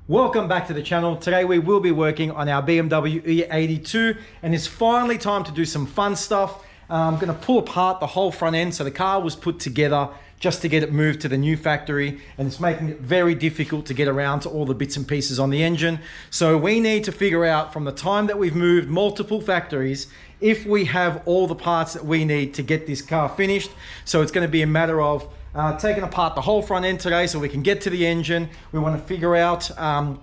Welcome back to the channel. Today we will be working on our BMW E82 and it's finally time to do some fun stuff. I'm going to pull apart the whole front end. So the car was put together just to get it moved to the new factory, and it's making it very difficult to get around to all the bits and pieces on the engine. So we need to figure out from the time that we've moved multiple factories if we have all the parts that we need to get this car finished. So it's going to be a matter of taking apart the whole front end today so we can get to the engine. We want to figure out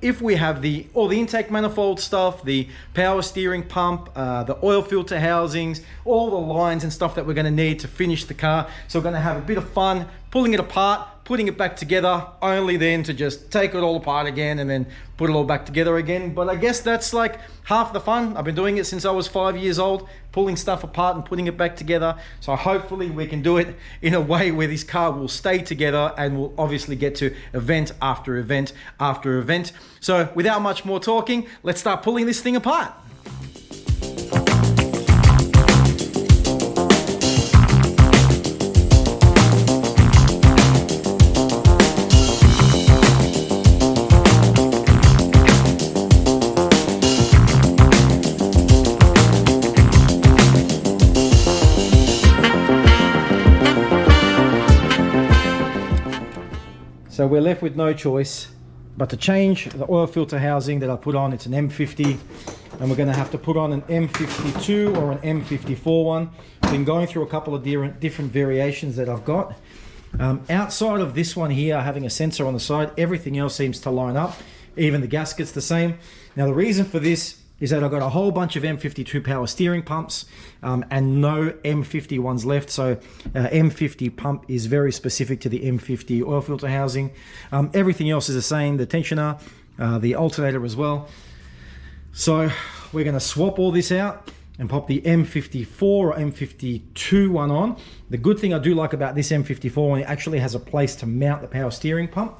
if we have all the intake manifold stuff, the power steering pump, the oil filter housings, all the lines and stuff that we're going to need to finish the car. So we're going to have a bit of fun pulling it apart, putting it back together, only then to just take it all apart again and then put it all back together again. But I guess that's like half the fun. I've been doing it since I was 5 years old, pulling stuff apart and putting it back together. So hopefully we can do it in a way where this car will stay together and we'll obviously get to event after event after event. So without much more talking, let's start pulling this thing apart. So we're left with no choice but to change the oil filter housing that I put on. It's an M50 and we're going to have to put on an M52 or an M54 one. I've been going through a couple of different variations that I've got. Outside of this one here, having a sensor on the side, everything else seems to line up. Even the gasket's the same. Now the reason for this is that I've got a whole bunch of M52 power steering pumps and no M50 ones left. So M50 pump is very specific to the M50 oil filter housing. Everything else is the same, the tensioner, the alternator as well. So we're going to swap all this out and pop the M54 or M52 one on. The good thing I do like about this M54 one, it actually has a place to mount the power steering pump,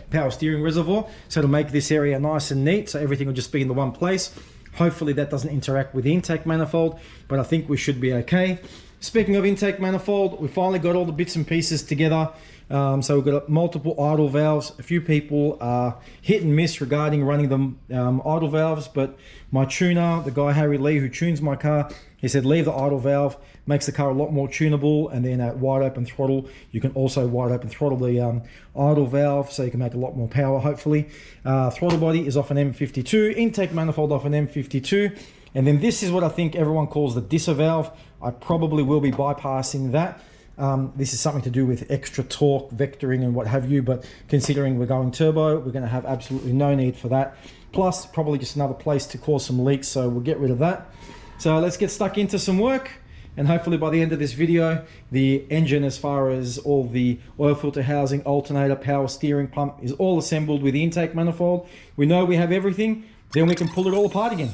power steering reservoir. So to make this area nice and neat, so everything will just be in the one place. Hopefully that doesn't interact with the intake manifold, but I think we should be okay. Speaking of intake manifold, we finally got all the bits and pieces together. So we've got multiple idle valves. A few people are hit and miss regarding running them idle valves, but my tuner, the guy Harry Lee who tunes my car, he said leave the idle valve, makes the car a lot more tunable, and then at wide open throttle you can also wide open throttle the idle valve so you can make a lot more power hopefully. Throttle body is off an M52, intake manifold off an M52, and then this is what I think everyone calls the disser valve. I probably will be bypassing that. This is something to do with extra torque, vectoring and what have you, but considering we're going turbo, we're going to have absolutely no need for that. Plus probably just another place to cause some leaks, so we'll get rid of that. So let's get stuck into some work, and hopefully by the end of this video the engine, as far as all the oil filter housing, alternator, power steering pump, is all assembled with the intake manifold. We know we have everything, then we can pull it all apart again.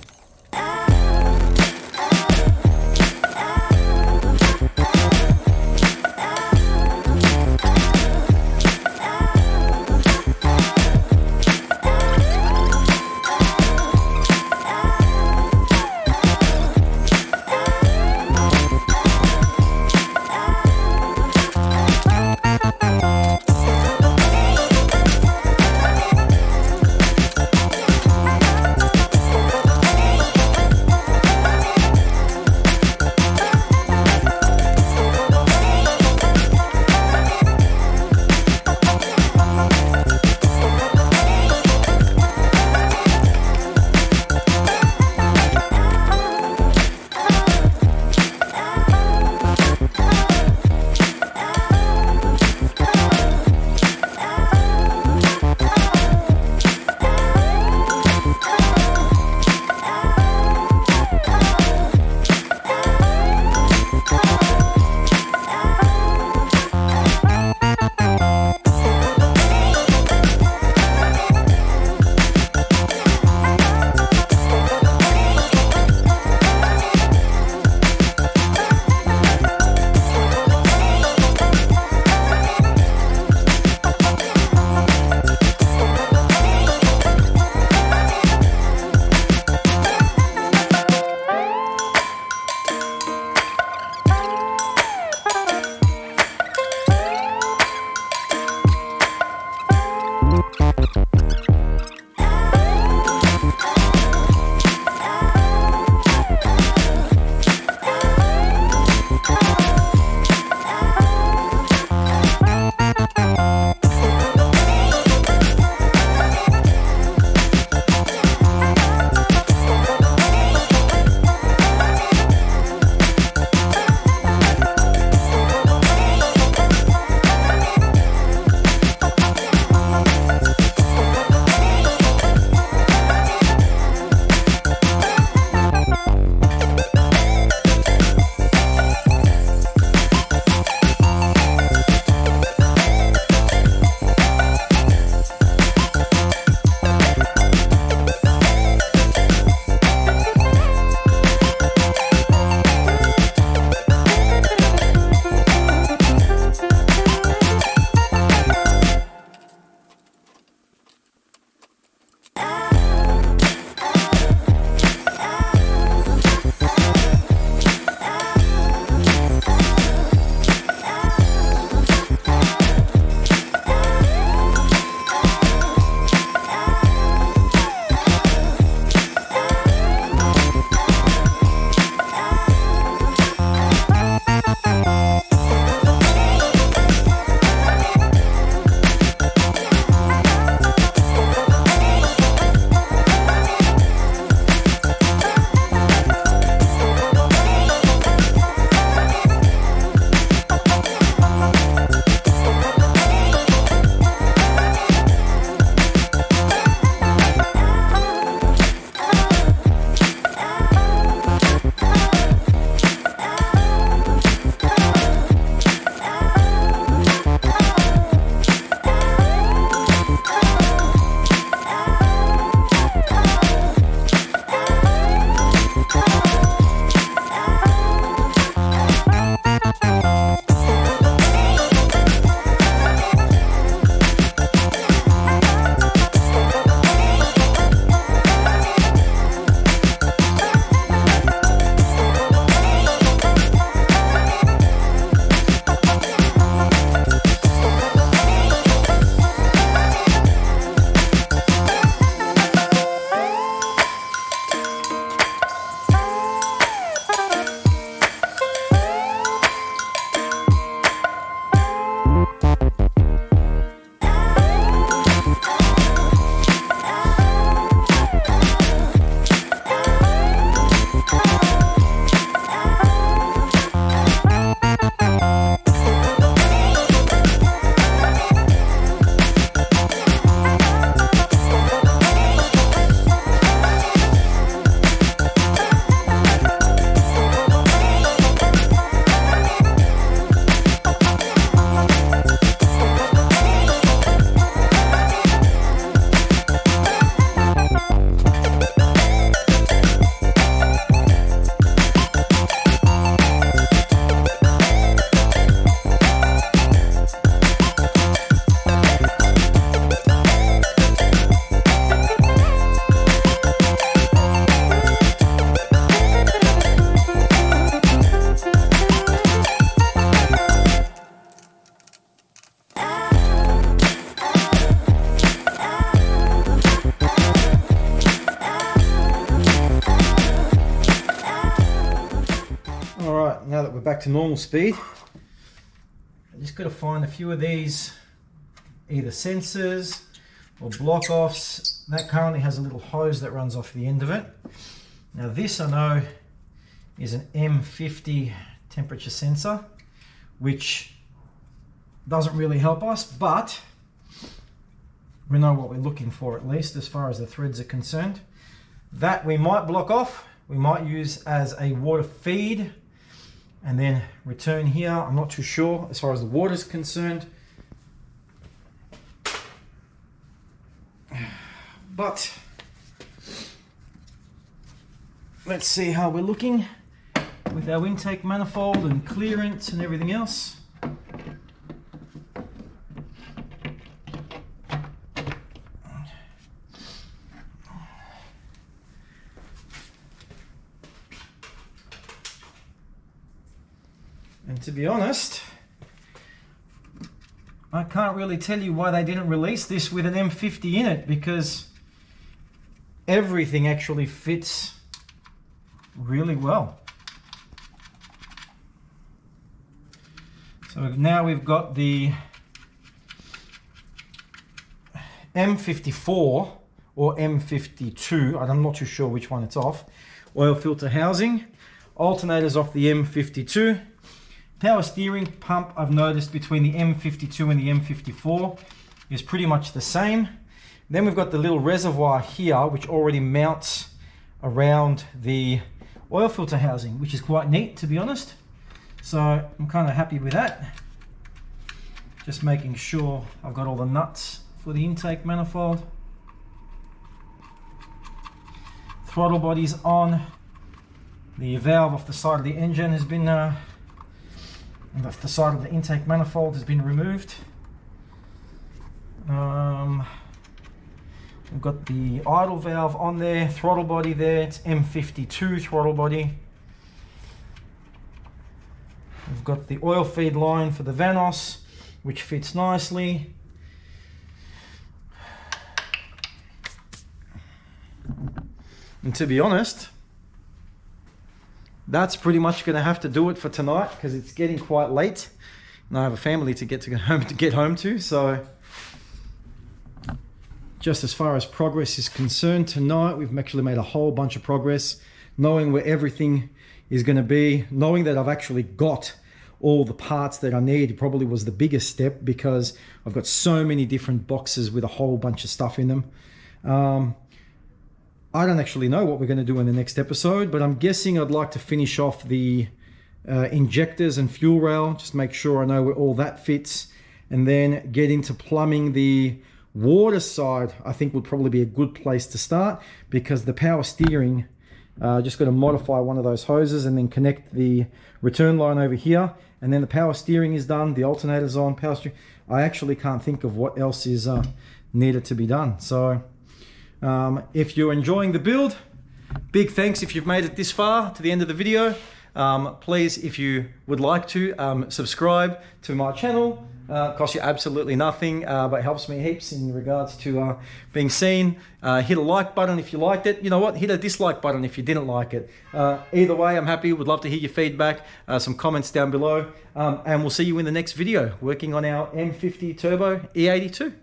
we're back to normal speed. I just got to find a few of these, either sensors or block offs. That currently has a little hose that runs off the end of it. Now this I know is an M50 temperature sensor, which doesn't really help us, but we know what we're looking for, at least as far as the threads are concerned. That we might block off, we might use as a water feed and then return here. I'm not too sure as far as the water is concerned. But let's see how we're looking with our intake manifold and clearance and everything else. And to be honest, I can't really tell you why they didn't release this with an M50 in it, because everything actually fits really well. So now we've got the M54 or M52, I'm not too sure which one it's off. Oil filter housing, alternators off the M52. Power steering pump, I've noticed between the M52 and the M54 is pretty much the same. Then we've got the little reservoir here, which already mounts around the oil filter housing, which is quite neat, to be honest. So I'm kind of happy with that. Just making sure I've got all the nuts for the intake manifold. Throttle body's on. The valve off the side of the engine has been the side of the intake manifold has been removed. We've got the idle valve on there, throttle body there, it's M52 throttle body. We've got the oil feed line for the Vanos, which fits nicely. And to be honest, that's pretty much going to have to do it for tonight, because it's getting quite late and I have a family to get home to. So just as far as progress is concerned tonight, we've actually made a whole bunch of progress, knowing where everything is going to be, knowing that I've actually got all the parts that I need. Probably was the biggest step, because I've got so many different boxes with a whole bunch of stuff in them. I don't actually know what we're going to do in the next episode, but I'm guessing I'd like to finish off the injectors and fuel rail, just make sure I know where all that fits, and then get into plumbing. The water side I think would probably be a good place to start, because the power steering, just got to modify one of those hoses and then connect the return line over here, and then the power steering is done, the alternator's on, power steering. I actually can't think of what else is needed to be done. So if you're enjoying the build, big thanks if you've made it this far to the end of the video. Please, if you would like to, subscribe to my channel. Costs you absolutely nothing, but helps me heaps in regards to being seen. Hit a like button if you liked it. You know what? Hit a dislike button if you didn't like it. Either way, I'm happy. Would love to hear your feedback, some comments down below, and we'll see you in the next video working on our M50 Turbo E82.